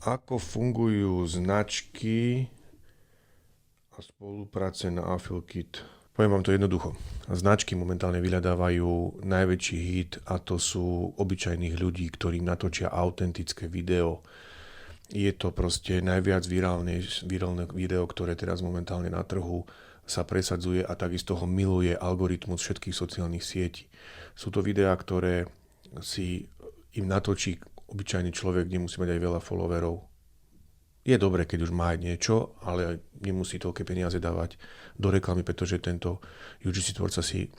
Ako fungujú značky a spolupráce na Affilkit? Poviem vám to jednoducho. Značky momentálne vyhľadávajú najväčší hit a to sú obyčajných ľudí, ktorí natočia autentické video. Je to proste najviac virálne video, ktoré teraz momentálne na trhu sa presadzuje a takisto ho miluje algoritmus všetkých sociálnych sietí. Sú to videá, ktoré si im natočí obyčajný človek, nemusí mať aj veľa followerov. Je dobré, keď už má aj niečo, ale nemusí toľké peniaze dávať do reklamy, pretože tento UGC tvorca si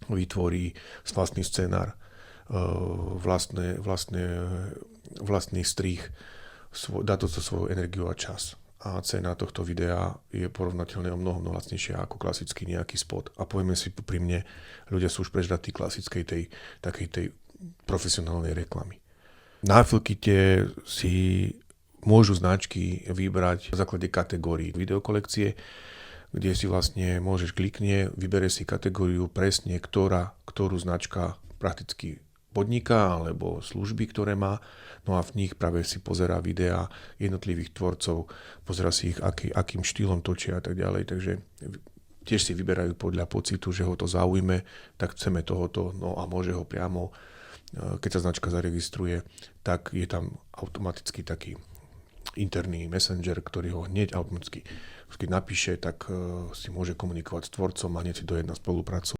vytvorí vlastný scenár, vlastný strih, dá to svoju energiu a čas. A cena tohto videa je porovnateľne o mnoho lacnejšia ako klasický nejaký spot. A povieme si pri mne, ľudia sú už prežratí klasickej tej profesionálnej reklamy. Na Affilkite si môžu značky vybrať na základe kategórií videokolekcie, kde si vlastne môžeš klikne, vybere si kategóriu presne, ktorú značka prakticky podniká alebo služby, ktoré má. No a v nich práve si pozerá videá jednotlivých tvorcov, pozerá si ich, akým štýlom točia a tak ďalej. Takže tiež si vyberajú podľa pocitu, že ho to zaujme, tak chceme tohoto, no a môže ho priamo, keď sa značka zaregistruje, tak je tam automaticky taký interný messenger, ktorý ho hneď automaticky, keď napíše, tak si môže komunikovať s tvorcom a hneď si dojedná spoluprácu.